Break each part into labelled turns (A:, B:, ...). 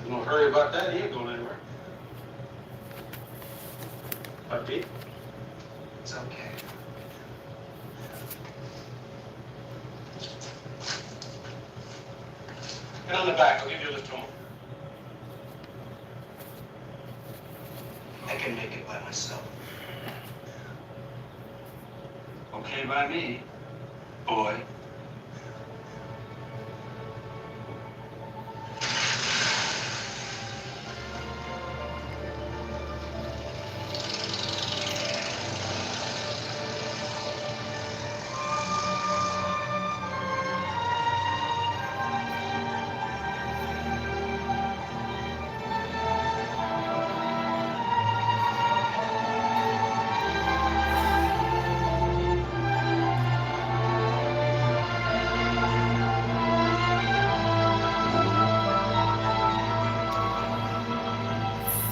A: No hurry about that. He ain't going anywhere. But Pete?
B: It's okay.
A: Get on the back. I'll give you a lift home.
B: I can make it by myself.
A: Okay by me, boy.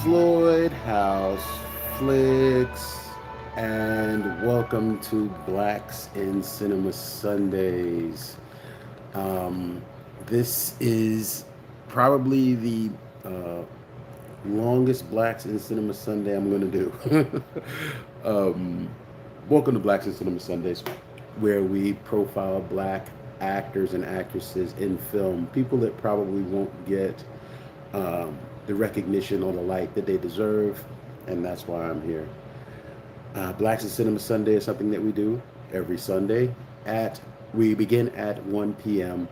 C: Floyd House Flicks, and welcome to Blacks in Cinema Sundays. This is probably the longest Blacks in Cinema Sunday I'm going to do. um, Welcome to Blacks in Cinema Sundays, where we profile black actors and actresses in film, people that probably won't get the recognition or the light that they deserve, and that's why I'm here. Blacks in Cinema Sunday is something that we do every Sunday. We begin at 1 p.m.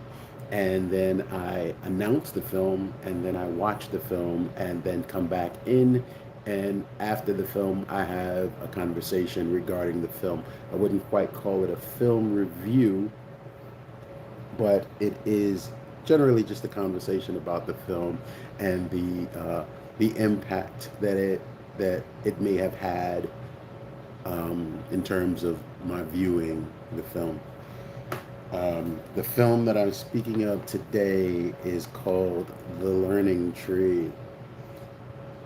C: and then I announce the film, and then I watch the film, and then come back in. And after the film, I have a conversation regarding the film. I wouldn't quite call it a film review, but it is generally just a conversation about the film and the impact that it may have had in terms of my viewing the film. The film that I'm speaking of today is called The Learning Tree.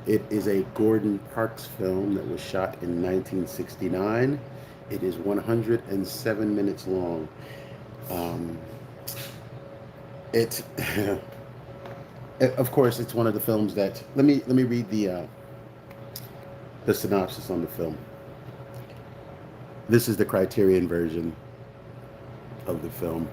C: It is a Gordon Parks film that was shot in 1969. It is 107 minutes long. It, of course, it's one of the films that. Let me read the synopsis on the film. This is the Criterion version of the film.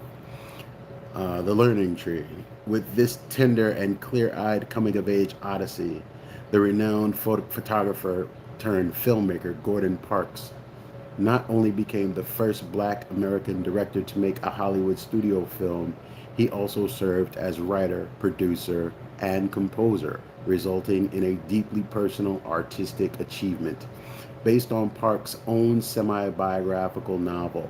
C: The Learning Tree. With this tender and clear-eyed coming-of-age odyssey, the renowned photographer turned filmmaker Gordon Parks not only became the first black American director to make a Hollywood studio film, he also served as writer, producer, and composer, resulting in a deeply personal artistic achievement. Based on Parks' own semi-biographical novel,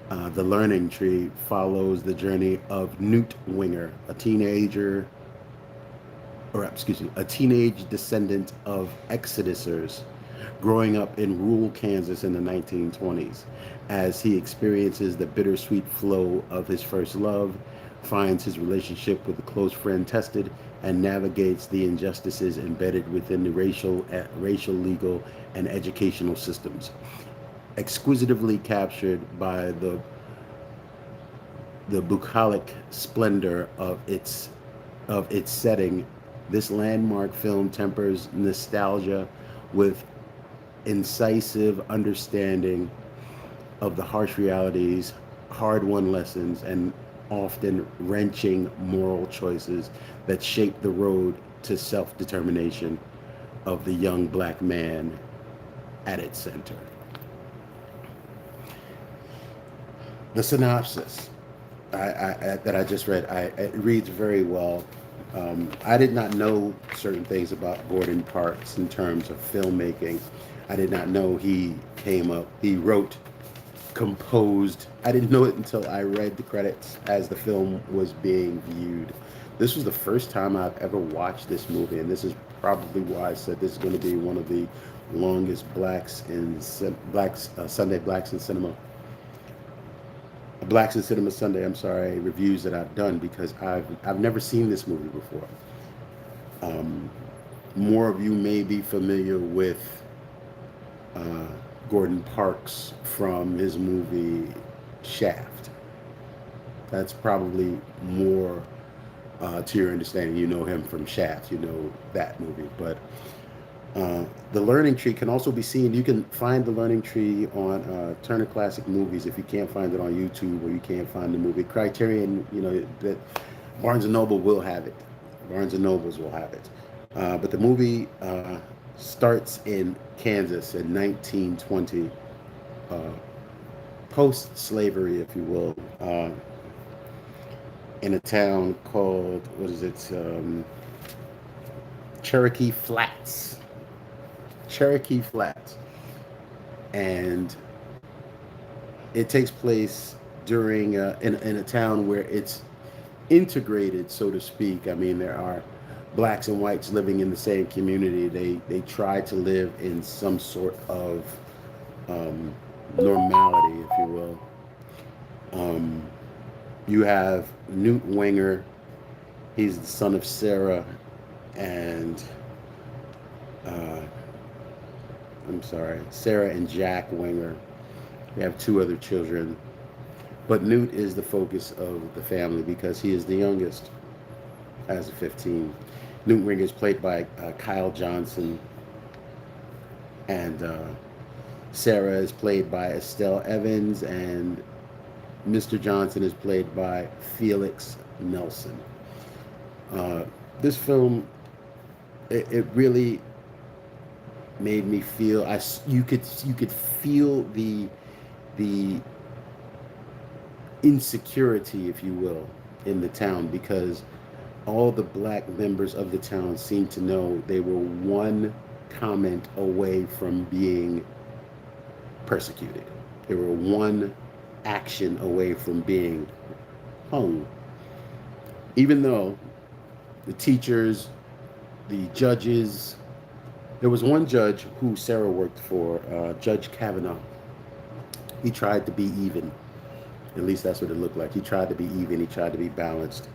C: The Learning Tree follows the journey of Newt Winger, a teenage descendant of Exodusers, growing up in rural Kansas in the 1920s, as he experiences the bittersweet flow of his first love, finds his relationship with a close friend tested, and navigates the injustices embedded within the racial, legal, and educational systems. Exquisitely captured by the bucolic splendor of its setting, this landmark film tempers nostalgia with incisive understanding of the harsh realities, hard-won lessons, and often wrenching moral choices that shape the road to self-determination of the young black man at its center. The synopsis that I just read, it reads very well. I did not know certain things about Gordon Parks in terms of filmmaking. I did not know he wrote, composed. I didn't know it until I read the credits as the film was being viewed. This was the first time I've ever watched this movie, and this is probably why I said this is going to be one of the longest Sunday Blacks in Cinema. Blacks in Cinema Sunday, I'm sorry, reviews that I've done, because I've never seen this movie before. More of you may be familiar with Gordon Parks from his movie Shaft. That's probably more To your understanding, you know him from Shaft, you know that movie. But the Learning Tree can also be seen. You can find the Learning Tree on Turner Classic Movies if you can't find it on YouTube or you can't find the movie. Criterion, you know, that Barnes and Noble will have it. Barnes and Nobles will have it. But the movie starts in Kansas in 1920, post-slavery, if you will, in a town called, what is it, Cherokee Flats. Cherokee Flats. And it takes place during, in a town where it's integrated, so to speak. I mean, there are blacks and whites living in the same community. They try to live in some sort of normality, if you will. You have Newt Winger. He's the son of Sarah and Sarah and Jack Winger. They have two other children. But Newt is the focus of the family because he is the youngest as of 15. Newt Winger is played by Kyle Johnson. And Sarah is played by Estelle Evans. And Mr. Johnson is played by Felix Nelson. This film, it really made me feel, you could feel the insecurity, if you will, in the town, because all the black members of the town seemed to know they were one comment away from being persecuted. They were one action away from being hung. Even though the teachers, the judges, there was one judge who Sarah worked for, Judge Kavanaugh. He tried to be even. At least that's what it looked like. He tried to be even. He tried to be balanced.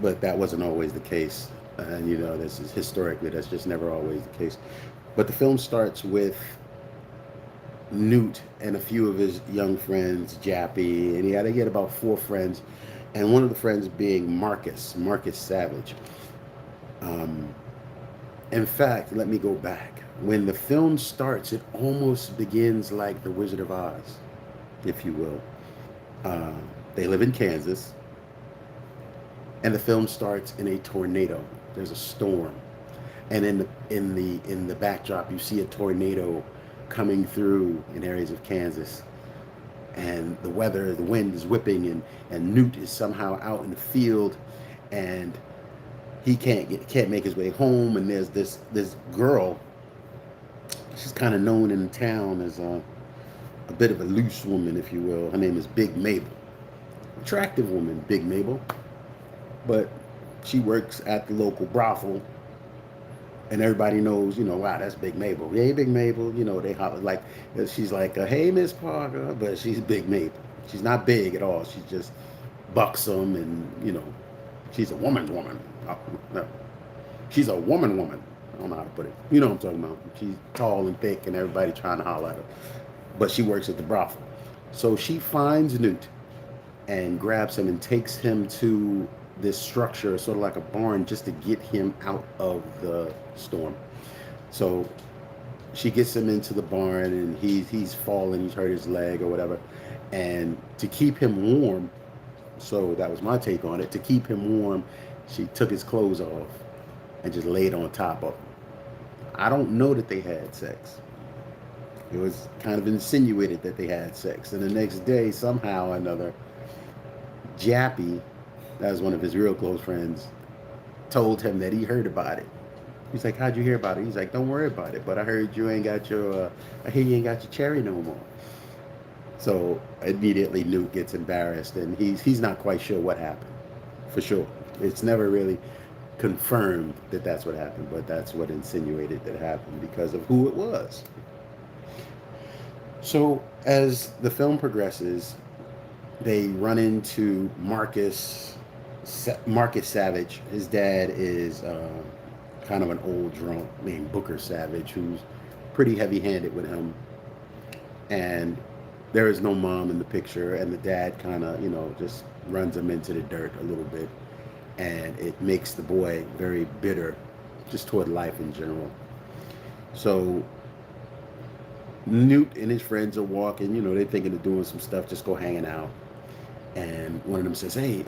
C: But that wasn't always the case. And, you know, this is historically, that's just never always the case. But the film starts with Newt and a few of his young friends, Jappy, and they get about 4 friends. And one of the friends being Marcus Savage. In fact, let me go back. When the film starts, it almost begins like The Wizard of Oz, if you will. They live in Kansas, and the film starts in a tornado. There's a storm, and in the backdrop, you see a tornado coming through in areas of Kansas, and the wind is whipping, and Newt is somehow out in the field, and he can't make his way home. And there's this girl. She's kind of known in the town as a bit of a loose woman, if you will. Her name is Big Mabel. Attractive woman, Big Mabel. But she works at the local brothel, and everybody knows, you know, wow, that's Big Mabel. Hey, Big Mabel. You know, they holler like, she's like, hey, Miss Parker, but she's Big Mabel. She's not big at all. She's just buxom, and, you know, she's a woman's woman. No. She's a woman. I don't know how to put it. You know what I'm talking about. She's tall and thick, and everybody trying to holler at her. But she works at the brothel. So she finds Newt and grabs him and takes him to this structure, sort of like a barn, just to get him out of the storm. So she gets him into the barn, and he's fallen, he's hurt his leg or whatever. And to keep him warm, so that was my take on it, to keep him warm, she took his clothes off and just laid on top of him. I don't know that they had sex. It was kind of insinuated that they had sex. And the next day, somehow or another, Jappy, that was one of his real close friends, told him that he heard about it. He's like, how'd you hear about it? He's like, don't worry about it, but I heard you ain't got your, I hear you ain't got your cherry no more. So immediately Newt gets embarrassed, and he's not quite sure what happened, for sure. It's never really confirmed that that's what happened, but that's what insinuated that happened because of who it was. So as the film progresses, they run into Marcus Savage. His dad is kind of an old drunk named Booker Savage, who's pretty heavy-handed with him. And there is no mom in the picture, and the dad kind of, you know, just runs him into the dirt a little bit, and it makes the boy very bitter just toward life in general. So Newt and his friends are walking, they're thinking of doing some stuff, just go hanging out. And one of them says, "Hey,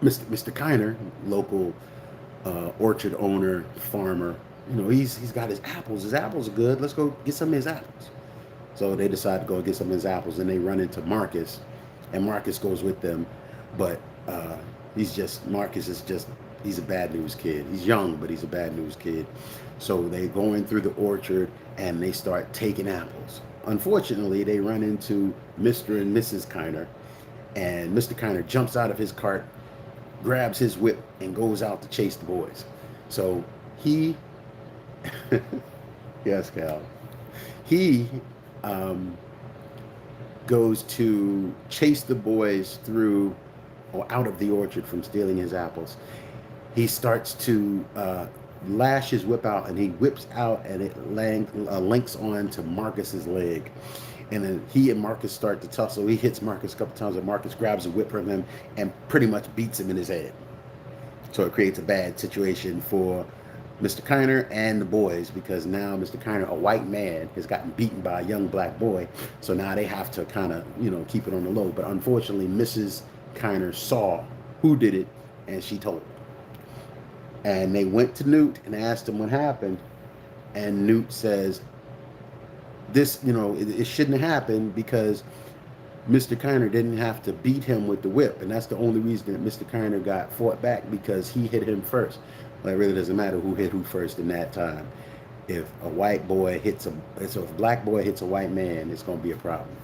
C: Mr. Kiner, local orchard owner, farmer, he's got his apples. His apples are good. Let's go get some of his apples." So they decide to go get some of his apples, and they run into Marcus, and Marcus goes with them. But Marcus is just, he's a bad news kid. He's young, but he's a bad news kid. So they go in through the orchard, and they start taking apples. Unfortunately, they run into Mr. and Mrs. Kiner, and Mr. Kiner jumps out of his cart, grabs his whip, and goes out to chase the boys. So he, yes, Cal, he goes to chase the boys through or out of the orchard from stealing his apples. He starts to lash his whip out, and he whips out, and it links on to Marcus's leg. And then he and Marcus start to tussle. He hits Marcus a couple times, and Marcus grabs a whip from him and pretty much beats him in his head. So it creates a bad situation for Mr. Kiner and the boys, because now Mr. Kiner, a white man, has gotten beaten by a young black boy. So now they have to kind of, keep it on the low. But unfortunately, Mrs. Kiner saw who did it, and she told. And they went to Newt and asked him what happened. And Newt says, this, it shouldn't have happened, because Mr. Kiner didn't have to beat him with the whip. And that's the only reason that Mr. Kiner got fought back, because he hit him first. Well, it really doesn't matter who hit who first in that time. If a black boy hits a white man, it's going to be a problem.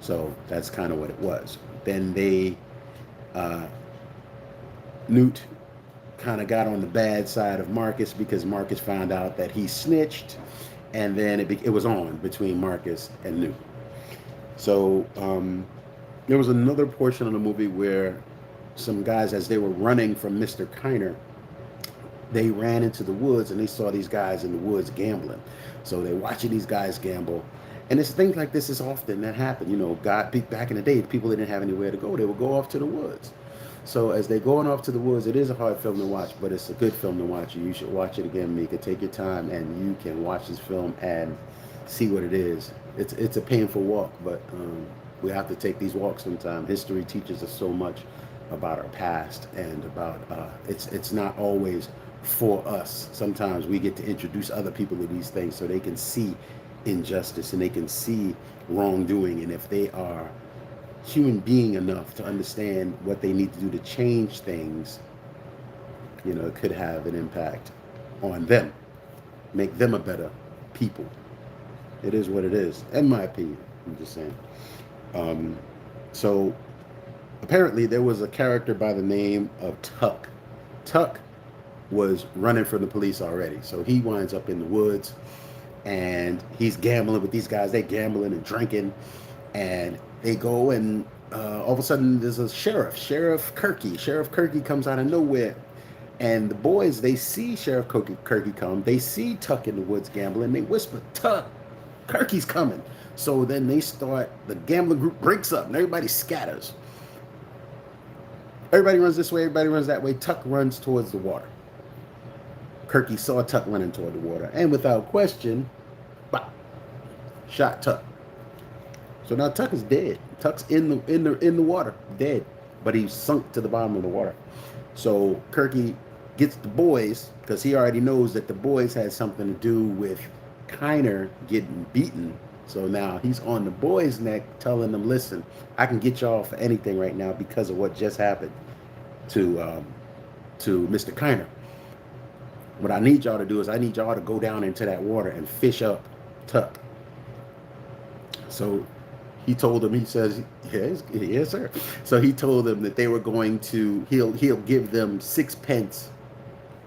C: So that's kind of what it was. Then Newt kind of got on the bad side of Marcus, because Marcus found out that he snitched, and then it was on between Marcus and Newt. So there was another portion of the movie where some guys, as they were running from Mr. Kiner, they ran into the woods, and they saw these guys in the woods gambling. So they're watching these guys gamble. And it's things like this is often that happen. Back in the day, people didn't have anywhere to go. They would go off to the woods. So as they're going off to the woods, it is a hard film to watch, but it's a good film to watch. You should watch it again, Mika. Take your time, and you can watch this film and see what it is. It's a painful walk, but we have to take these walks sometimes. History teaches us so much about our past, and about it's not always for us. Sometimes we get to introduce other people to these things so they can see injustice, and they can see wrongdoing, and if they are human being enough to understand what they need to do to change things, it could have an impact on them, make them a better people. It is what it is, in my opinion. I'm just saying. So apparently there was a character by the name of Tuck. Tuck was running from the police already, so he winds up in the woods, and he's gambling with these guys. They're gambling and drinking, and they go, and all of a sudden there's a Sheriff Kirky. Sheriff Kirky comes out of nowhere, and the boys, they see Sheriff Kirky come. They see Tuck in the woods gambling. They whisper, "Tuck, Kirky's coming." So then the gambling group breaks up, and everybody scatters. Everybody runs this way, everybody runs that way. Tuck runs towards the water. Kirky saw Tuck running toward the water, and without question, bop, shot Tuck. So now Tuck is dead. Tuck's in the water, dead, but he's sunk to the bottom of the water. So Kirky gets the boys, because he already knows that the boys had something to do with Kiner getting beaten. So now he's on the boys' neck, telling them, "Listen, I can get y'all for anything right now because of what just happened to Mr. Kiner. What I need y'all to do is I need y'all to go down into that water and fish up Tuck." So he told them, he says, yes, sir. So he told them that they were going to, he'll give them 6 pence,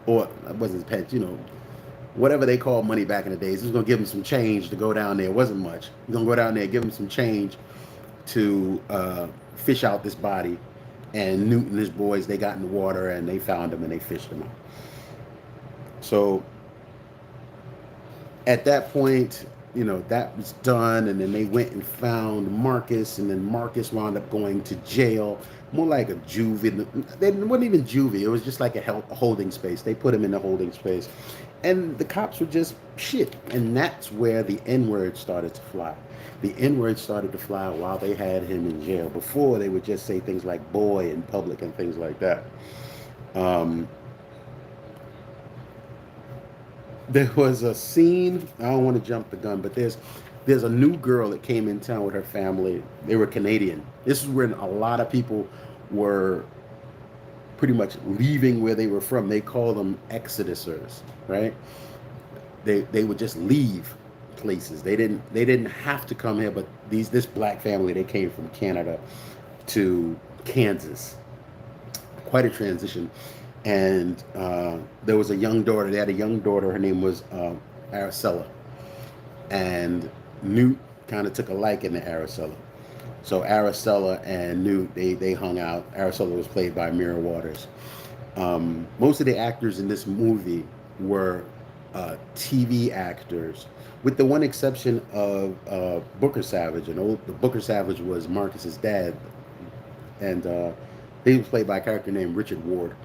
C: or it wasn't pence, whatever they called money back in the days. He was going to give them some change to go down there. It wasn't much. He's going to go down there, give them some change to fish out this body. And Newt and his boys, they got in the water, and they found him, and they fished him out. So at that point, that was done, and then they went and found Marcus, and then Marcus wound up going to jail, more like a juvie. It wasn't even juvie. It was just like a holding space. They put him in a holding space, and the cops were just shit. And that's where the N-word started to fly. The N-word started to fly while they had him in jail. Before, they would just say things like boy in public and things like that. There was a scene, I don't want to jump the gun, but there's a new girl that came in town with her family. They were Canadian. This is when a lot of people were pretty much leaving where they were from. They call them exodusers, right? They would just leave places. They didn't have to come here, but this black family, they came from Canada to Kansas. Quite a transition. And there was a young daughter. They had a young daughter. Her name was Araceli. And Newt kind of took a liking to Araceli. So Araceli and Newt, they hung out. Araceli was played by Mira Waters. Most of the actors in this movie were TV actors, with the one exception of Booker Savage. Booker Savage was Marcus's dad, and he was played by a character named Richard Ward.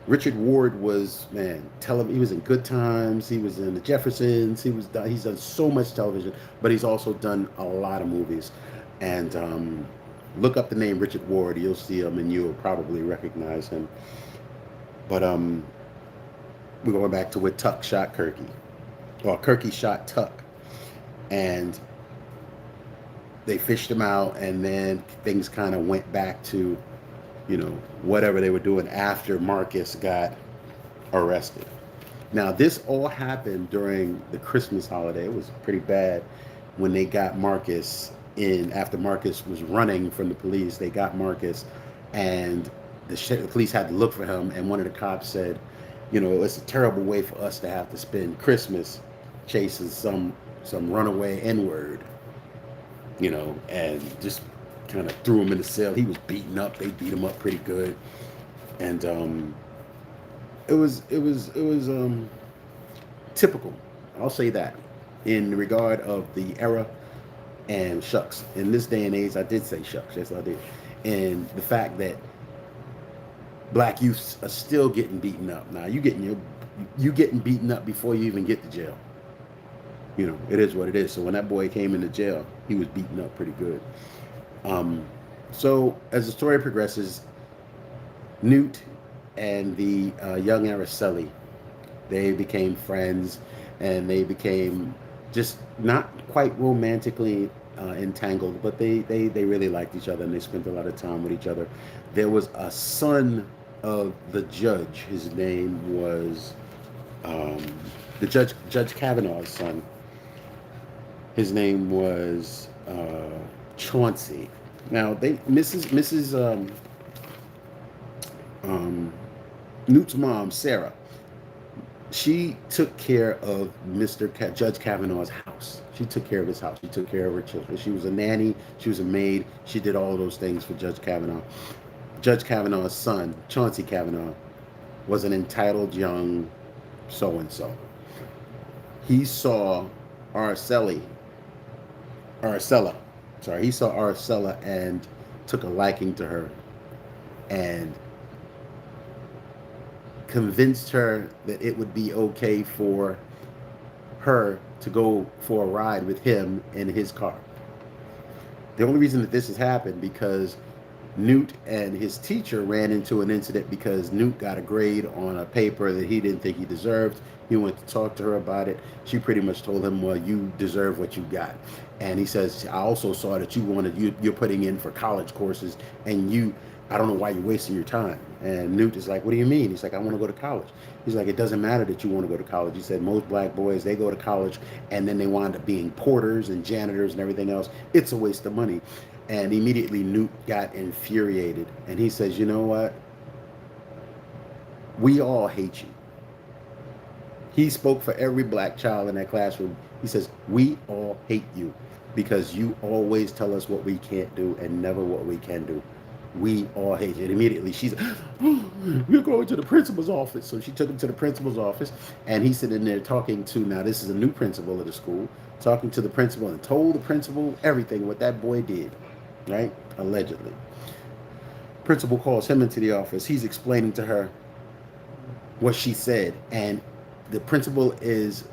C: Richard Ward was, he was in Good Times, he was in The Jeffersons, he's done so much television, but he's also done a lot of movies. And look up the name Richard Ward, you'll see him and you'll probably recognize him. But we're going back to where Tuck shot Kirky, or Kirky shot Tuck. And they fished him out, and then things kind of went back to whatever they were doing after Marcus got arrested. Now, this all happened during the Christmas holiday. It was pretty bad when they got Marcus in. After Marcus was running from the police, they got Marcus, and the police had to look for him. And one of the cops said, it's a terrible way for us to have to spend Christmas chasing some runaway N-word, and just kind of threw him in the cell. He was beaten up. They beat him up pretty good, and it was typical. I'll say that in regard of the era. And shucks, in this day and age, I did say shucks. Yes, I did. And the fact that black youths are still getting beaten up. Now you getting beaten up before you even get to jail. It is what it is. So when that boy came into jail, he was beaten up pretty good. So as the story progresses, Newt and the young Araceli, they became friends, and they became just not quite romantically entangled, but they really liked each other, and they spent a lot of time with each other. There was a son of the judge. His name was Judge Kavanaugh's son. His name was Chauncey. Now Mrs. Newt's mom, Sarah, she took care of Judge Kavanaugh's house. She took care of his house. She took care of her children. She was a nanny. She was a maid. She did all those things for Judge Kavanaugh. Judge Kavanaugh's son, Chauncey Kavanaugh, was an entitled young so-and-so. He saw Araceli. He saw Araceli and took a liking to her and convinced her that it would be okay for her to go for a ride with him in his car. The only reason that this has happened because Newt and his teacher ran into an incident because Newt got a grade on a paper that he didn't think he deserved. He went to talk to her about it. She pretty much told him, well, you deserve what you got. And he says, I also saw that you're putting in for college courses, and I don't know why you're wasting your time. And Newt is like, what do you mean? He's like, I want to go to college. He's like, it doesn't matter that you want to go to college. He said, most black boys, they go to college and then they wind up being porters and janitors and everything else. It's a waste of money. And immediately Newt got infuriated. And he says, you know what? We all hate you. He spoke for every black child in that classroom. He says, we all hate you because you always tell us what we can't do and never what we can do. We all hate you. And immediately she's, we're going to the principal's office. So she took him to the principal's office, and he's sitting there talking to, now this is a new principal of the school, talking to the principal and told the principal everything what that boy did, right? Allegedly. Principal calls him into the office. He's explaining to her what she said, and the principal is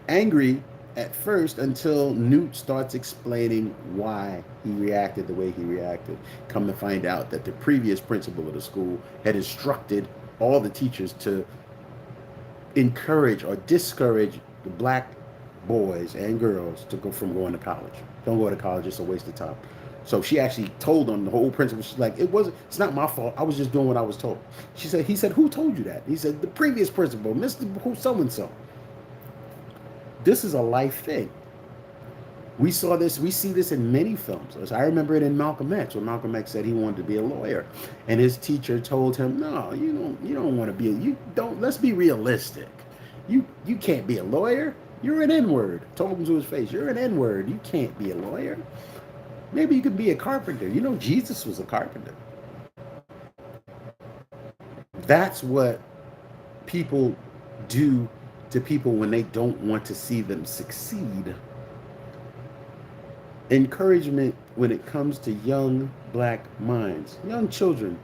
C: angry at first until Newt starts explaining why he reacted the way he reacted. Come to find out that the previous principal of the school had instructed all the teachers to encourage or discourage the black boys and girls to go from going to college. Don't go to college, it's a waste of time. So she actually told them, the whole principal, she's like, it's not my fault. I was just doing what I was told. He said, who told you that? He said, the previous principal, Mr. Who so-and-so. This is a life thing. We see this in many films. I remember it in Malcolm X, when Malcolm X said he wanted to be a lawyer. And his teacher told him, no, you don't want to be, let's be realistic. You can't be a lawyer. You're an N-word. Told him to his face, you're an N-word. You can't be a lawyer. Maybe you could be a carpenter. Jesus was a carpenter. That's what people do to people when they don't want to see them succeed. Encouragement when it comes to young black minds, young children,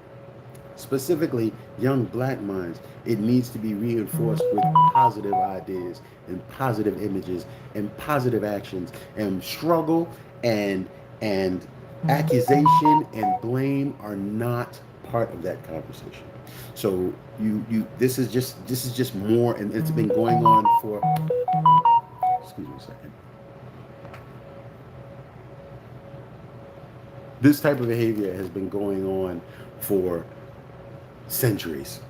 C: specifically young black minds, it needs to be reinforced with positive ideas and positive images and positive actions, and struggle and accusation and blame are not part of that conversation. So this is just more, and it's been going on for, excuse me a second. This type of behavior has been going on for centuries.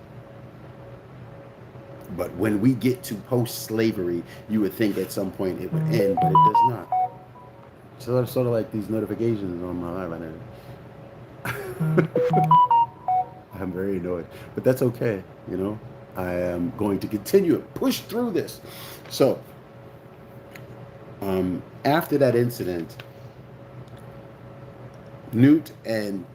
C: But when we get to post-slavery, you would think at some point it would end, but it does not. So it's sort of like these notifications on my live right now. I'm very annoyed, but that's okay. I am going to continue to push through this. So after that incident, Newt and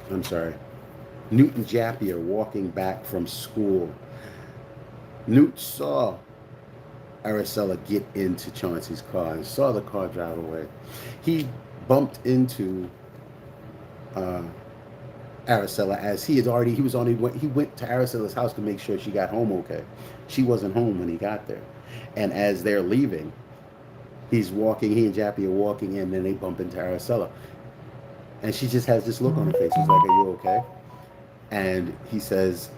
C: Jappy are walking back from school. Newt saw Araceli get into Chauncey's car and saw the car drive away. He bumped into Araceli as he went to Araceli's house to make sure she got home okay. She wasn't home when he got there. And as they're leaving, he and Jappy are walking in, and they bump into Araceli. And she just has this look on her face. She's like, are you okay? And she says,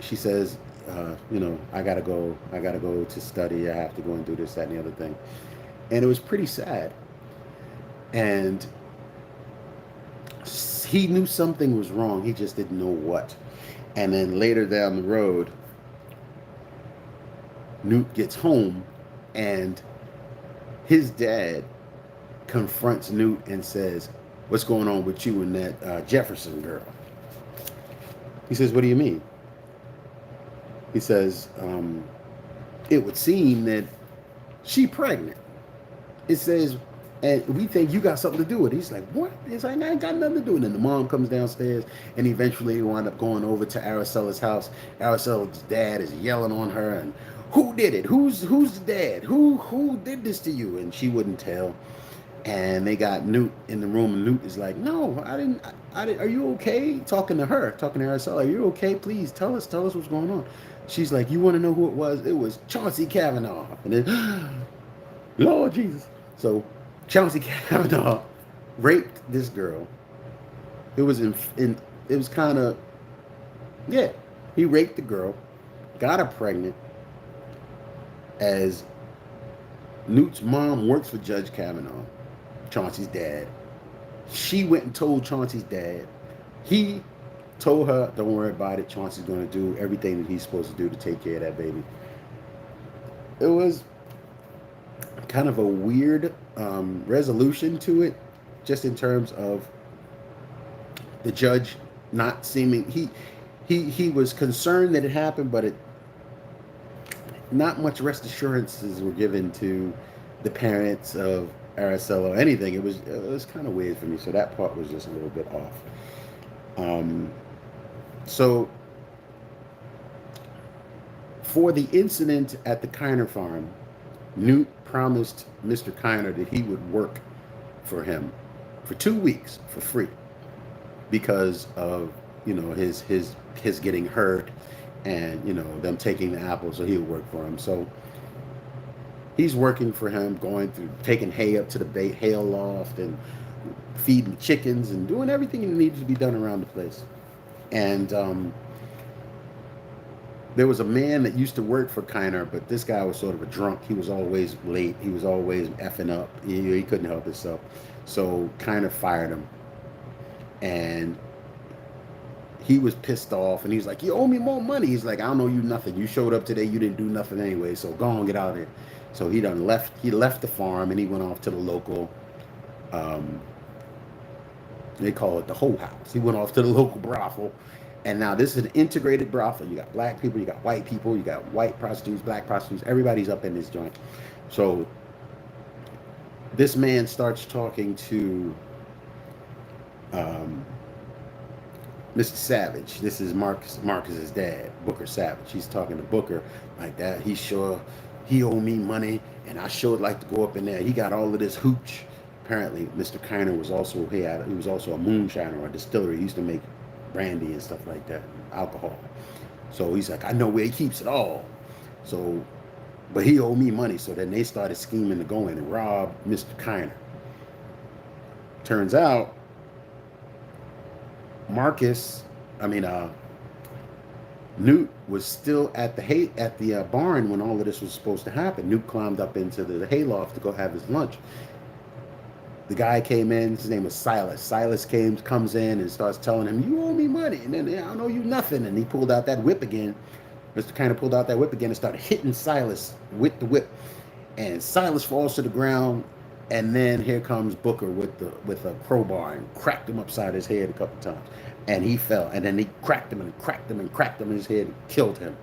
C: I gotta go to study. I have to go and do this, that, and the other thing. And it was pretty sad. And he knew something was wrong. He just didn't know what. And then later down the road, Newt gets home, and his dad confronts Newt and says, what's going on with you and that Jefferson girl? He says, what do you mean? He says, it would seem that she pregnant. It says, and we think you got something to do with it. He's like, what? He's like, I ain't got nothing to do with it. And the mom comes downstairs, and eventually they wind up going over to Araceli's house. Araceli's dad is yelling on her, and who did it? Who's the dad? Who did this to you? And she wouldn't tell. And they got Newt in the room, and Newt is like, no, I didn't. Are you okay? Talking to Araceli, are you okay? Please tell us what's going on. She's like, you want to know who it was? It was Chauncey Kavanaugh. And then, Lord Jesus. So Chauncey Kavanaugh raped this girl. It was kind of, yeah, he raped the girl, got her pregnant. As Newt's mom works for Judge Kavanaugh, Chauncey's dad. She went and told Chauncey's dad. He told her, don't worry about it. Chauncey's going to do everything that he's supposed to do to take care of that baby. It was kind of a weird resolution to it, just in terms of the judge not seeming, he was concerned that it happened, but not much rest assurances were given to the parents of Araceli, anything. It was kind of weird for me. So that part was just a little bit off. So for the incident at the Kiner farm, Newt promised Mr. Kiner that he would work for him for 2 weeks for free because of his getting hurt and them taking the apple, so he would work for him. So he's working for him, going through taking hay up to the hay loft and feeding chickens and doing everything that needed to be done around the place. And there was a man that used to work for Kiner, but this guy was sort of a drunk. He was always late. He was always effing up. He couldn't help himself. So Kiner fired him. And he was pissed off. And he's like, you owe me more money. He's like, I don't owe you nothing. You showed up today. You didn't do nothing anyway. So go on, get out of here. So he left the farm and he went off to the local, they call it the Whole House. He went off to the local brothel. And now this is an integrated brothel. You got black people, you got white people, you got white prostitutes, black prostitutes. Everybody's up in this joint. So this man starts talking to Mr. Savage. This is Marcus's dad, Booker Savage. He's talking to Booker like that. He owed me money, and I sure would like to go up in there. He got all of this hooch. Apparently, Mr. Kiner was also a moonshiner or a distillery. He used to make brandy and stuff like that, alcohol. So he's like, I know where he keeps it all. So, but he owed me money. So then they started scheming to go in and rob Mr. Kiner. Turns out, Newt was still at the barn when all of this was supposed to happen. Newt climbed up into the hayloft to go have his lunch. The guy came in, his name was Silas. Silas comes in and starts telling him, you owe me money. And then, I don't owe you nothing. And he pulled out that whip again. Mr. Kiner pulled out that whip again and started hitting Silas with the whip. And Silas falls to the ground. And then here comes Booker with a crowbar and cracked him upside his head a couple times. And he fell. And then he cracked him and cracked him and cracked him in his head and killed him.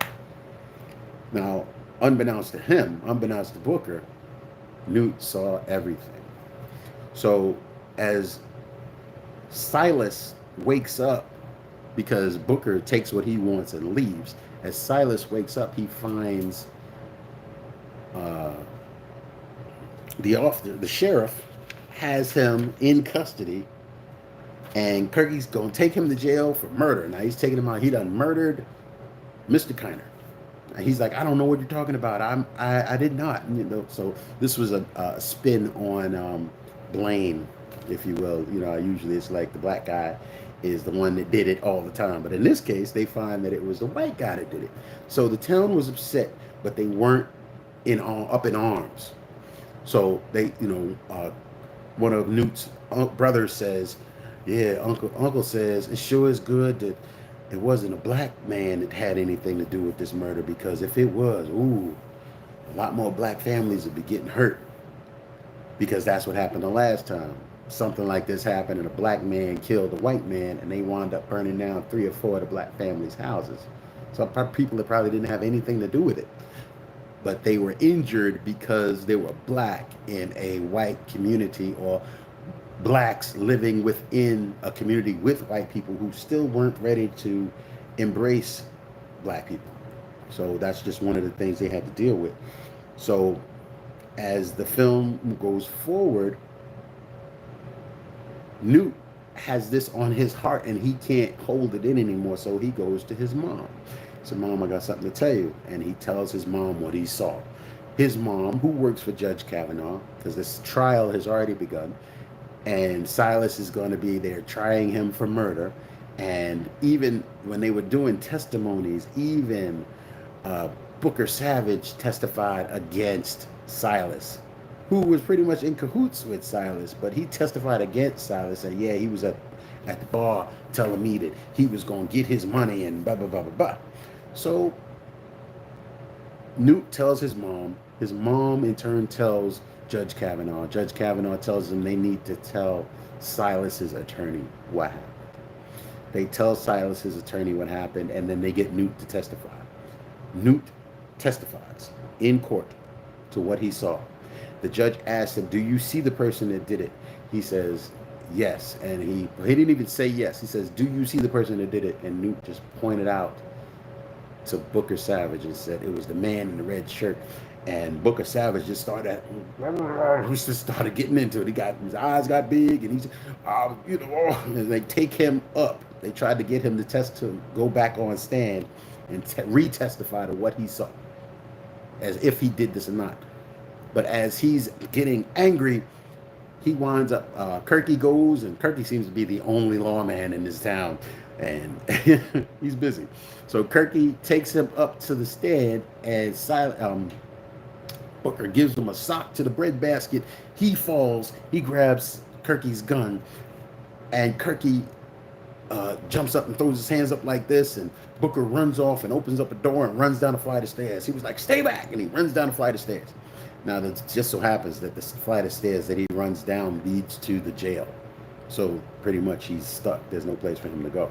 C: Now, unbeknownst to Booker, Newt saw everything. So as Silas wakes up, because Booker takes what he wants and leaves, as Silas wakes up, he finds the sheriff has him in custody, and Kirky's going to take him to jail for murder. Now he's taking him out. He done murdered Mr. Kiner. And he's like, I don't know what you're talking about. I did not. So this was a spin on blame, if you will. Usually it's like the black guy is the one that did it all the time, but in this case they find that it was the white guy that did it. So the town was upset, but they weren't up in arms. So they, one of Newt's brothers says, yeah, uncle says it sure is good that it wasn't a black man that had anything to do with this murder, because if it was, a lot more black families would be getting hurt. Because that's what happened the last time. Something like this happened and a black man killed a white man, and they wound up burning down 3 or 4 of the black families' houses. So people that probably didn't have anything to do with it. But they were injured because they were black in a white community, or blacks living within a community with white people who still weren't ready to embrace black people. So that's just one of the things they had to deal with. So as the film goes forward, Newt has this on his heart and he can't hold it in anymore, so he goes to his mom. So, Mom, I got something to tell you. And he tells his mom what he saw. His mom, who works for Judge Kavanaugh, because this trial has already begun, and Silas is going to be there trying him for murder. And even when they were doing testimonies, even Booker Savage testified against Silas, who was pretty much in cahoots with Silas, but he testified against Silas, and yeah, he was at the bar telling me that he was going to get his money and blah, blah, blah, blah, blah. So Newt tells his mom in turn tells Judge Kavanaugh. Judge Kavanaugh tells them they need to tell Silas's attorney what happened. They tell Silas's attorney what happened, and then they get Newt to testify. Newt testifies in court to what he saw. The judge asked him, "Do you see the person that did it?" He says, "Yes." And he didn't even say yes. He says, "Do you see the person that did it?" And Newt just pointed out to Booker Savage and said it was the man in the red shirt. And Booker Savage just started getting into it. His eyes got big, and he's, and they take him up. They tried to get him to go back on stand and re-testify to what he saw, as if he did this or not. But as he's getting angry, he winds up. Kirky goes, and Kirky seems to be the only lawman in this town, and he's busy. So Kirky takes him up to the stand, and Booker gives him a sock to the breadbasket. He falls. He grabs Kirky's gun, and Kirky jumps up and throws his hands up like this, and Booker runs off and opens up a door and runs down a flight of stairs. He was like, "Stay back!" And he runs down a flight of stairs. Now, it just so happens that the flight of stairs that he runs down leads to the jail. So pretty much he's stuck. There's no place for him to go.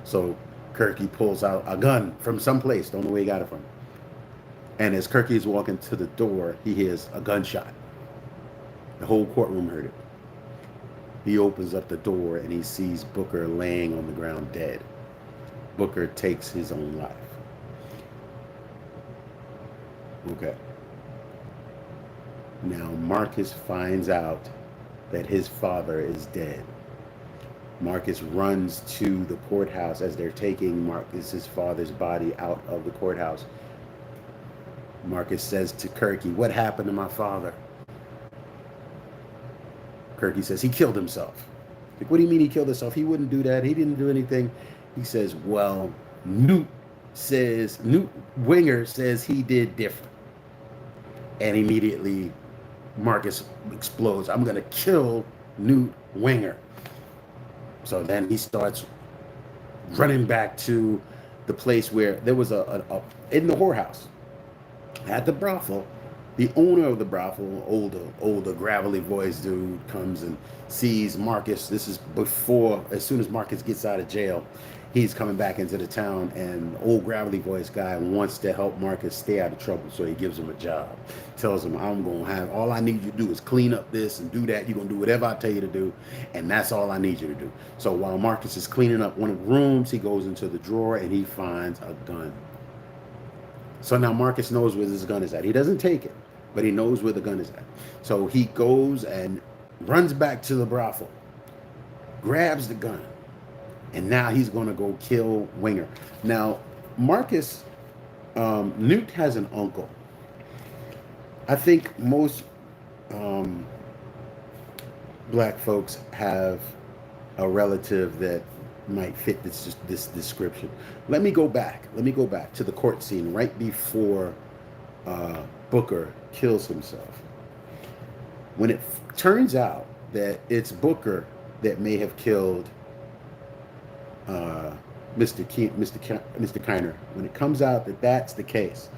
C: So Kirky pulls out a gun from someplace. Don't know where he got it from. And as Kirky is walking to the door, he hears a gunshot. The whole courtroom heard it. He opens up the door and he sees Booker laying on the ground dead. Booker takes his own life. Okay. Now Marcus finds out that his father is dead. Marcus runs to the courthouse as they're taking Marcus's father's body out of the courthouse. Marcus says to Kirky, "What happened to my father?" Kirky says, "He killed himself." Like, "What do you mean he killed himself? He wouldn't do that. He didn't do anything." He says, "Well, Newt Winger says he did different." And immediately Marcus explodes. "I'm going to kill Newt Winger." So then he starts running back to the place where there was in the whorehouse, at the brothel. The owner of the brothel, older, gravelly voiced dude, comes and sees Marcus. This is as soon as Marcus gets out of jail, he's coming back into the town, and old gravelly voiced guy wants to help Marcus stay out of trouble, so he gives him a job. Tells him, all I need you to do is clean up this and do that. You're going to do whatever I tell you to do, and that's all I need you to do. So while Marcus is cleaning up one of the rooms, he goes into the drawer and he finds a gun. So now Marcus knows where this gun is at. He doesn't take it, but he knows where the gun is at. So he goes and runs back to the brothel, grabs the gun, and now he's going to go kill Winger. Now, Marcus, Newt has an uncle. I think most black folks have a relative that might fit this description. Let me go back to the court scene right before Booker kills himself. When it turns out that it's Booker that may have killed Mr. Kiner, when it comes out that that's the case,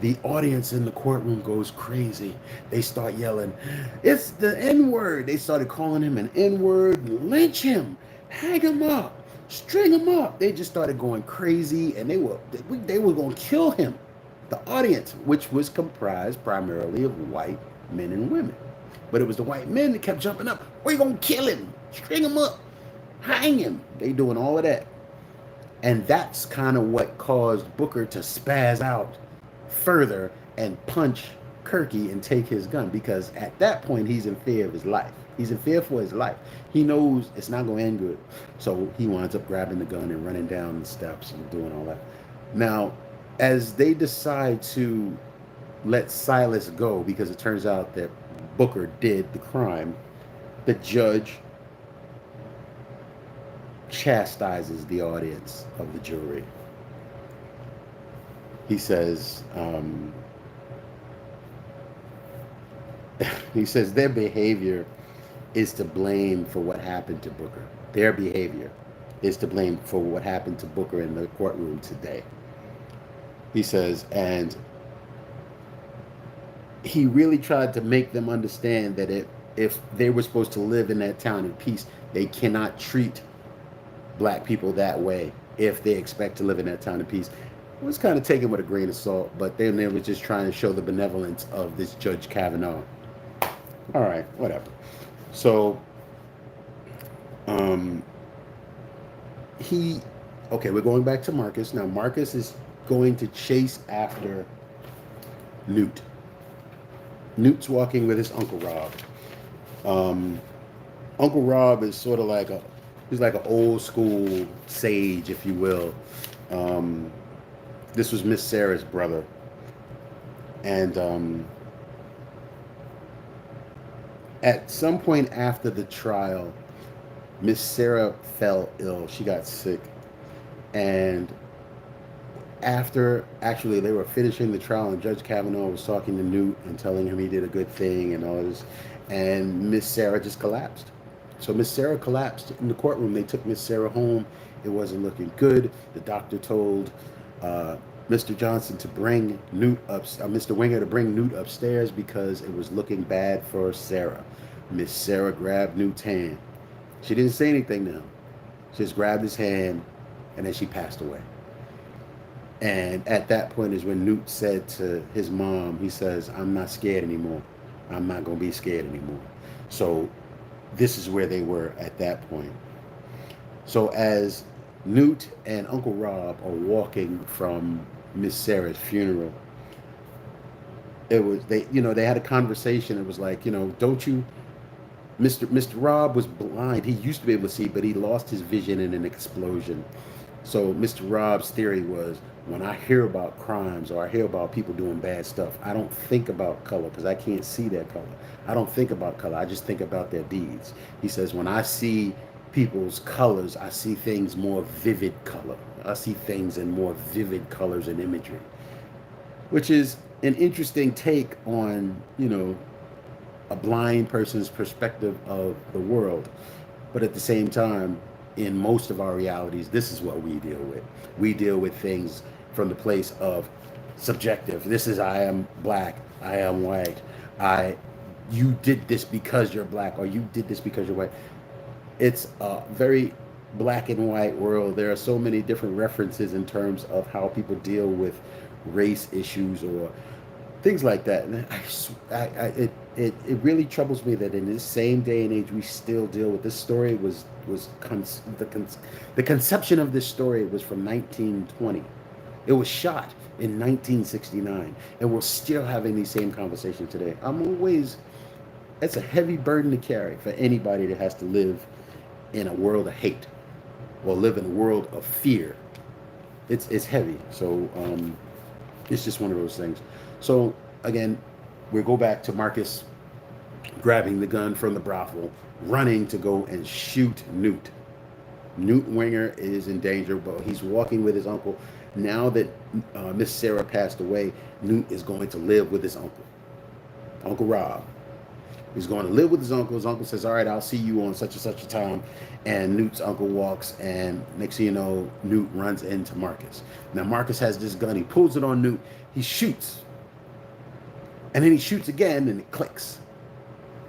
C: the audience in the courtroom goes crazy. They start yelling, "It's the N-word." They started calling him an N-word. "Lynch him, hang him up, string him up." They just started going crazy, and they were going to kill him. The audience, which was comprised primarily of white men and women, but it was the white men that kept jumping up. "We're going to kill him, string him up, hang him." They doing all of that. And that's kind of what caused Booker to spaz out further and punch Kirky and take his gun, because at that point he's in fear of his life. He's in fear for his life. He knows it's not going to end good. So he winds up grabbing the gun and running down the steps and doing all that. Now, as they decide to let Silas go, because it turns out that Booker did the crime, the judge chastises the audience of the jury. He says, their behavior is to blame for what happened to Booker. Their behavior is to blame for what happened to Booker in the courtroom today. He says, and he really tried to make them understand that if they were supposed to live in that town in peace, they cannot treat black people that way if they expect to live in that town in peace. It was kind of taken with a grain of salt, but then they were just trying to show the benevolence of this Judge Kavanaugh. All right, whatever. So, um, he, okay, we're going back to Marcus. Now, Marcus is going to chase after Newt. Newt's walking with his Uncle Rob. Um, Uncle Rob is sort of like he's like an old school sage, if you will. Um, this was Miss Sarah's brother. And at some point after the trial, Miss Sarah fell ill. She got sick. And after actually they were finishing the trial and Judge Kavanaugh was talking to Newt and telling him he did a good thing and all this, and Miss Sarah just collapsed. So Miss Sarah collapsed in the courtroom. They took Miss Sarah home. It wasn't looking good. The doctor told Mr. Johnson to bring Mr. Winger to bring Newt upstairs because it was looking bad for Sarah. Miss Sarah grabbed Newt's hand. She didn't say anything now. She just grabbed his hand and then she passed away. And at that point is when Newt said to his mom, he says, "I'm not scared anymore. I'm not going to be scared anymore." So this is where they were at that point. So as Newt and Uncle Rob are walking from Miss Sarah's funeral, they had a conversation. It was like, don't you, Mr. Rob was blind. He used to be able to see, but he lost his vision in an explosion. So Mr. Rob's theory was, when I hear about crimes or I hear about people doing bad stuff, I don't think about color because I can't see their color. I don't think about color. I just think about their deeds. He says, when I see people's colors, I see things more vivid color. I see things in more vivid colors and imagery, which is an interesting take on, a blind person's perspective of the world. But at the same time, in most of our realities, this is what we deal with. We deal with things from the place of subjective. This is, I am black, I am white, you did this because you're black, or you did this because you're white. It's a very black and white world. There are so many different references in terms of how people deal with race issues or things like that. And it really troubles me that in this same day and age we still deal with this story. The conception of this story was from 1920. It was shot in 1969, and we're still having these same conversations today. It's a heavy burden to carry for anybody that has to live in a world of hate or live in a world of fear. It's heavy. So it's just one of those things. So again, we go back to Marcus grabbing the gun from the brothel, running to go and shoot Newt. Newt Winger is in danger, but he's walking with his uncle. Now that Miss Sarah passed away, Newt is going to live with his uncle, Uncle Rob. He's going to live with his uncle. His uncle says, "All right, I'll see you on such and such a time." And Newt's uncle walks, and next thing you know, Newt runs into Marcus. Now Marcus has this gun. He pulls it on Newt. He shoots. And then he shoots again, and it clicks.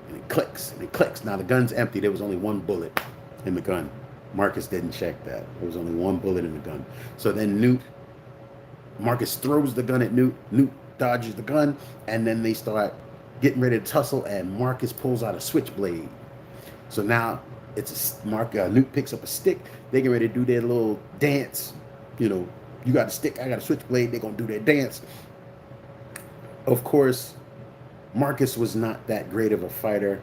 C: And it clicks, and it clicks. Now the gun's empty. There was only one bullet in the gun. Marcus didn't check that. There was only one bullet in the gun. So then Marcus throws the gun at Newt. Newt dodges the gun, and then they start getting ready to tussle, and Marcus pulls out a switchblade. So now Newt picks up a stick. They get ready to do their little dance. You got a stick, I got a switchblade. They're going to do their dance. Of course, Marcus was not that great of a fighter.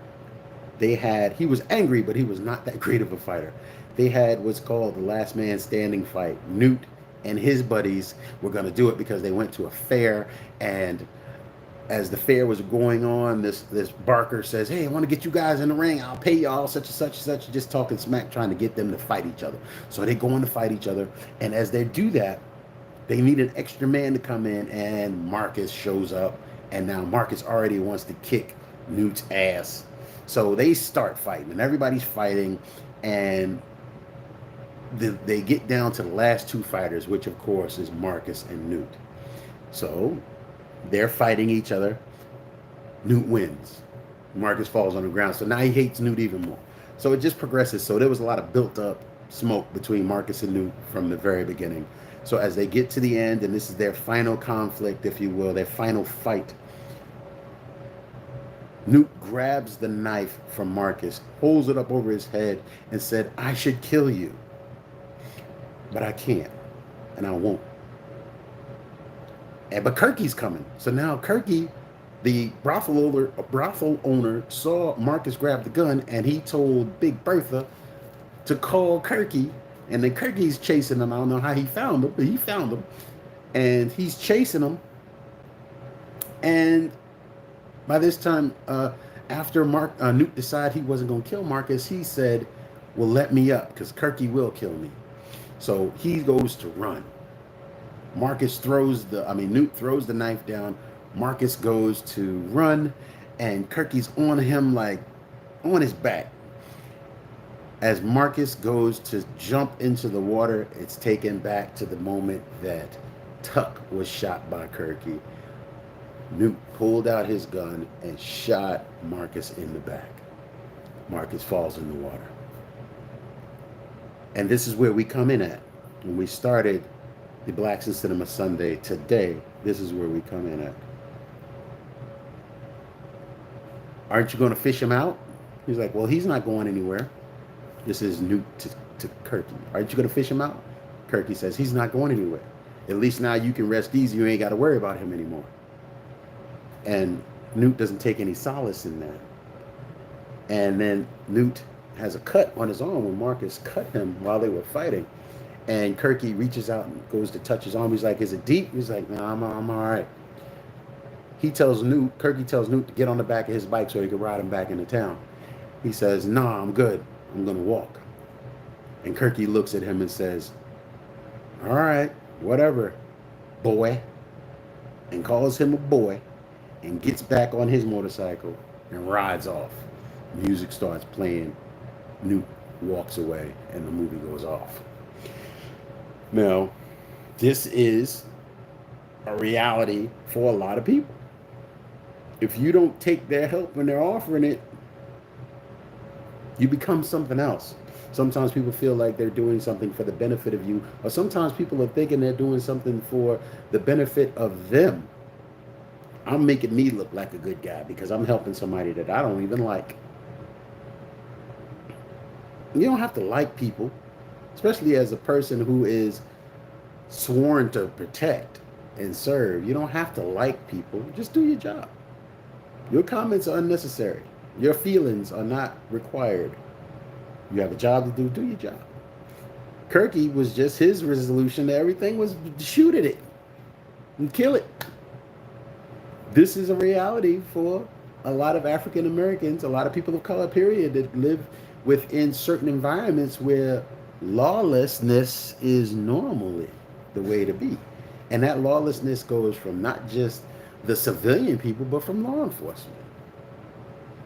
C: He was angry, but he was not that great of a fighter. They had what's called the last man standing fight. Newt and his buddies were going to do it because they went to a fair, and as the fair was going on, this Barker says, "Hey, I want to get you guys in the ring. I'll pay y'all such and such and such," just talking smack, trying to get them to fight each other. So they go on to fight each other, and as they do that, they need an extra man to come in, and Marcus shows up, and now Marcus already wants to kick Newt's ass. So they start fighting, and everybody's fighting, and they get down to the last two fighters, which of course is Marcus and Newt. So they're fighting each other. Newt wins. Marcus falls on the ground. So now he hates Newt even more. So it just progresses. So there was a lot of built up smoke between Marcus and Newt from the very beginning. So as they get to the end, and this is their final conflict, if you will, their final fight, Newt grabs the knife from Marcus, holds it up over his head, and said, "I should kill you, but I can't, and I won't." But Kirky's coming. So now Kirky, the brothel owner, saw Marcus grab the gun, and he told Big Bertha to call Kirky. And then Kirky's chasing him. I don't know how he found him, but he found him. And he's chasing him. And by this time, after Newt decided he wasn't going to kill Marcus, he said, "Well, let me up, because Kirky will kill me." So he goes to run. Newt throws the knife down. Marcus goes to run, and Kirky's on him, like on his back. As Marcus goes to jump into the water, it's taken back to the moment that Tuck was shot by Kirky. Newt pulled out his gun and shot Marcus in the back. Marcus falls in the water. And this is where we come in at. When we started the Blacks in Cinema Sunday today, this is where we come in at. "Aren't you going to fish him out?" He's like, "Well, he's not going anywhere." This is Newt to Kirky. "Aren't you going to fish him out?" Kirky says, "He's not going anywhere. At least now you can rest easy. You ain't got to worry about him anymore." And Newt doesn't take any solace in that. And then Newt has a cut on his arm when Marcus cut him while they were fighting. And Kirky reaches out and goes to touch his arm. He's like, "Is it deep?" He's like, "No, I'm all right." Kirky tells Newt to get on the back of his bike so he can ride him back into town. He says, "No, I'm good. I'm going to walk." And Kirky looks at him and says, "All right, whatever, boy," and calls him a boy and gets back on his motorcycle and rides off. Music starts playing. Newt walks away and the movie goes off. Now, this is a reality for a lot of people. If you don't take their help when they're offering it, you become something else. Sometimes people feel like they're doing something for the benefit of you, or sometimes people are thinking they're doing something for the benefit of them. I'm making me look like a good guy because I'm helping somebody that I don't even like. You don't have to like people, especially as a person who is sworn to protect and serve. You don't have to like people. Just do your job. Your comments are unnecessary. Your feelings are not required. You have a job to do your job. Kirky was just his resolution to everything was shoot at it and kill it. This is a reality for a lot of African Americans, a lot of people of color, period, that live within certain environments where lawlessness is normally the way to be. And that lawlessness goes from not just the civilian people, but from law enforcement.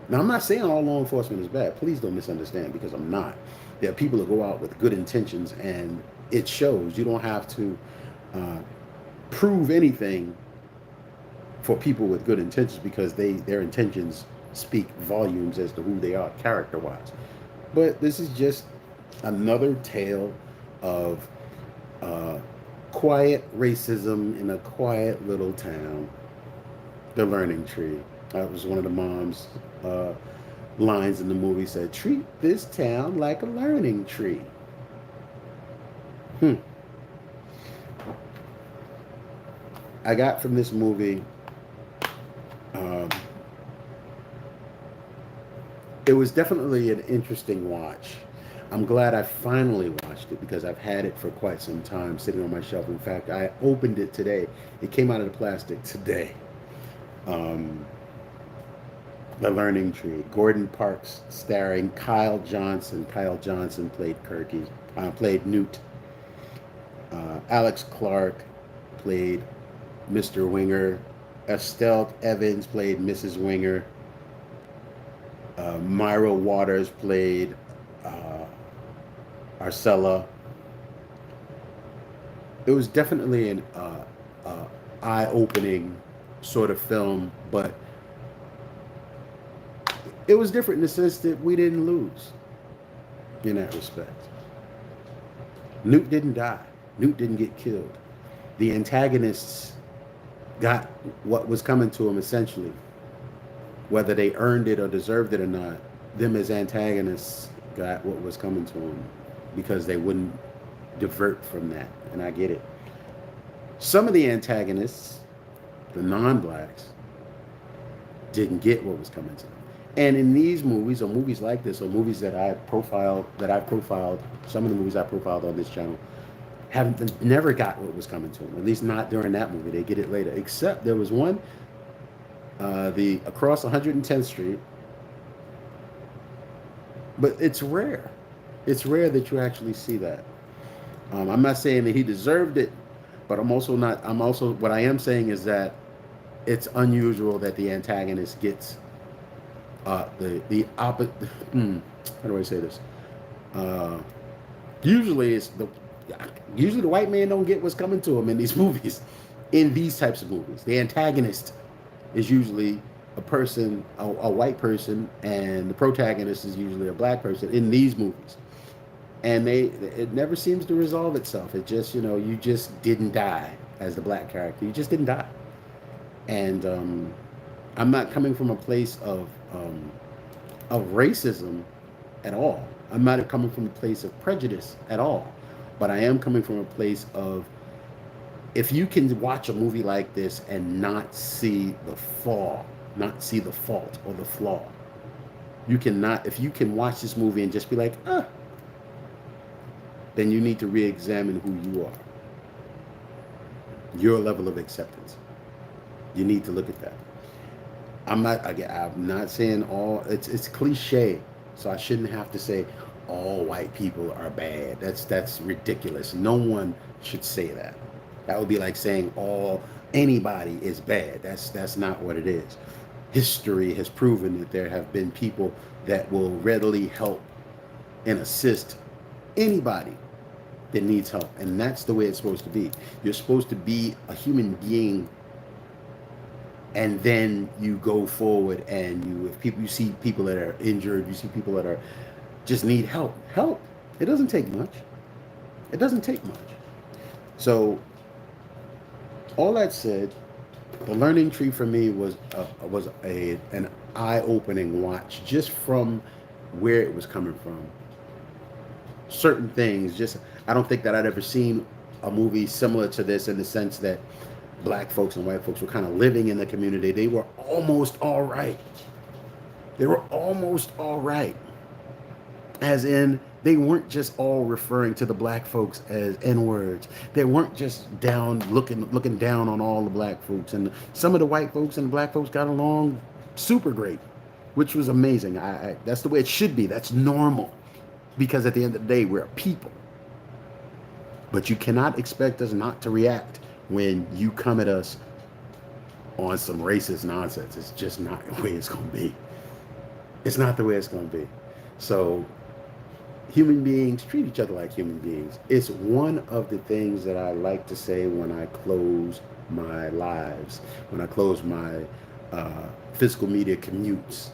C: Now, I'm not saying all law enforcement is bad. Please don't misunderstand, because I'm not. There are people that go out with good intentions, and it shows. You don't have to prove anything for people with good intentions, because their intentions speak volumes as to who they are character-wise. But this is just another tale of quiet racism in a quiet little town. The Learning Tree. That was one of the mom's lines in the movie, said, "Treat this town like a learning tree." I got from this movie, it was definitely an interesting watch. I'm glad I finally watched it, because I've had it for quite some time sitting on my shelf. In fact, I opened it today. It came out of the plastic today. The Learning Tree. Gordon Parks starring Kyle Johnson. Kyle Johnson played played Newt. Alex Clark played Mr. Winger. Estelle Evans played Mrs. Winger. Myra Waters played Arcella. It was definitely an eye-opening sort of film, but it was different in the sense that we didn't lose in that respect. Newt didn't die. Newt didn't get killed. The antagonists got what was coming to him, essentially. whether they earned it or deserved it or not, them as antagonists got what was coming to them because they wouldn't divert from that. And I get it. Some of the antagonists, the non-blacks, didn't get what was coming to them. And in these movies, or movies like this, or movies that I profiled, some of the movies I profiled on this channel, have never got what was coming to them. At least not during that movie. They get it later. Except there was one, the Across 110th Street. But it's rare. It's rare that you actually see that. I'm not saying that he deserved it, but what I am saying is that it's unusual that the antagonist gets the opposite. How do I say this? Usually the white man don't get what's coming to him in these movies. In these types of movies, the antagonist is usually a person, a white person, and the protagonist is usually a black person in these movies. And it never seems to resolve itself. It just, you just didn't die as the black character. You just didn't die. And I'm not coming from a place of racism at all. I'm not coming from a place of prejudice at all. But I am coming from a place of, if you can watch a movie like this and not see the flaw, not see the fault or the flaw, if you can watch this movie and just be like, then you need to re-examine who you are. Your level of acceptance. You need to look at that. I'm not saying it's cliche, so I shouldn't have to say all white people are bad. That's ridiculous. No one should say that. That would be like saying anybody is bad. That's not what it is. History has proven that there have been people that will readily help and assist anybody that needs help. And that's the way it's supposed to be. You're supposed to be a human being, and then you go forward and if you see people that are injured, you see people that are just need help. It doesn't take much. It doesn't take much. So all that said, the Learning Tree for me was an eye-opening watch, just from where it was coming from. Certain things, I don't think that I'd ever seen a movie similar to this, in the sense that black folks and white folks were kind of living in the community. They were almost all right. As in, they weren't just all referring to the black folks as N-words. They weren't just looking down on all the black folks. And some of the white folks and the black folks got along super great, which was amazing. That's the way it should be. That's normal. Because at the end of the day, we're a people. But you cannot expect us not to react when you come at us on some racist nonsense. It's just not the way it's going to be. It's not the way it's going to be. So human beings treat each other like human beings. It's one of the things that I like to say when I close my lives, when I close my physical media commutes.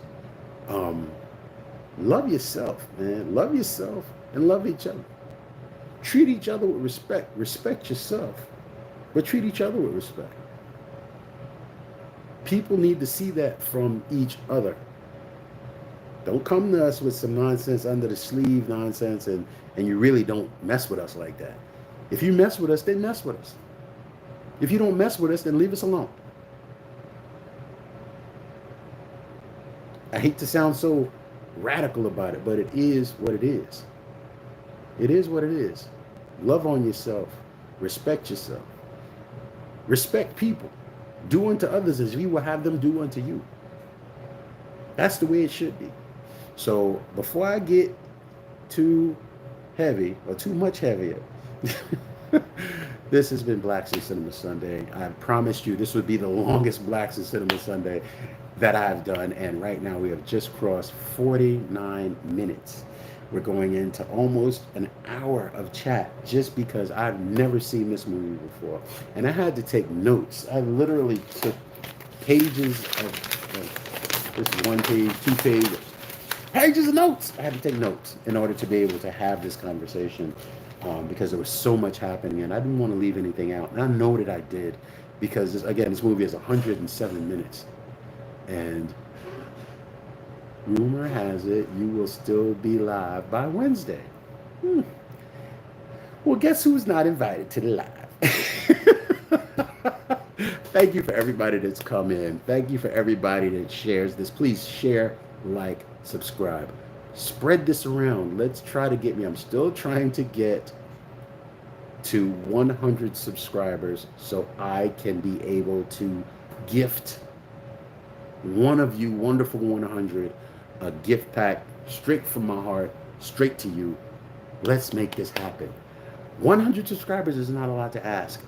C: Love yourself, man. Love yourself and love each other. Treat each other with respect. Respect yourself, but treat each other with respect. People need to see that from each other. Don't come to us with some nonsense under the sleeve nonsense, and you really don't mess with us like that. If you mess with us, then mess with us. If you don't mess with us, then leave us alone. I hate to sound so radical about it, but it is what it is. It is what it is. Love on yourself. Respect yourself. Respect people. Do unto others as you will have them do unto you. That's the way it should be. So before I get too heavy, or too much heavier, this has been Blacks in Cinema Sunday. I promised you this would be the longest Blacks in Cinema Sunday that I've done, and right now we have just crossed 49 minutes. We're going into almost an hour of chat, just because I've never seen this movie before. And I had to take notes. I literally took pages of this is 1 page, 2 pages of notes. I had to take notes in order to be able to have this conversation, because there was so much happening and I didn't want to leave anything out. And I know that I did, because this movie is 107 minutes. And rumor has it you will still be live by Wednesday. Hmm. Well, guess who's not invited to the live? Thank you for everybody that's come in. Thank you for everybody that shares this. Please share, like, subscribe. Spread this around. Let's try to get me. I'm still trying to get to 100 subscribers so I can be able to gift one of you wonderful 100 a gift pack straight from my heart, straight to you. Let's make this happen. 100 subscribers is not a lot to ask.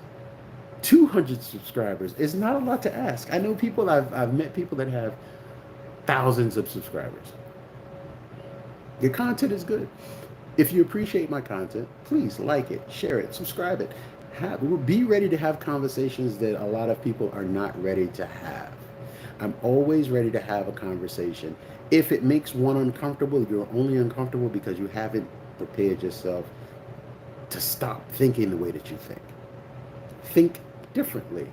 C: 200 subscribers is not a lot to ask. I know people, I've met people that have thousands of subscribers. Your content is good. If you appreciate my content, please like it, share it, subscribe it. Be ready to have conversations that a lot of people are not ready to have. I'm always ready to have a conversation. If it makes one uncomfortable, you're only uncomfortable because you haven't prepared yourself to stop thinking the way that you think. Think differently.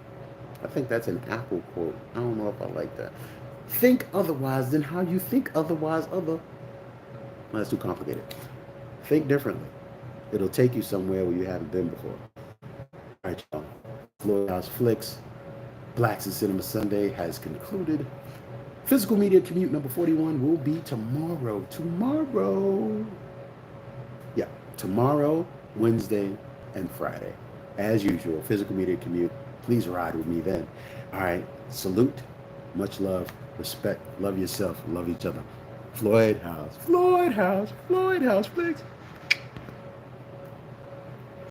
C: I think that's an Apple quote. I don't know if I like that. Think otherwise than how you think otherwise. Well, that's too complicated. Think differently. It'll take you somewhere where you haven't been before. All right, y'all. Floyd House Flicks, Blacks in Cinema Sunday has concluded. Physical Media Commute number 41 will be tomorrow. Yeah, tomorrow, Wednesday, and Friday. As usual, Physical Media Commute. Please ride with me then. All right, salute, much love, respect, love yourself, love each other. Floyd House Flicks.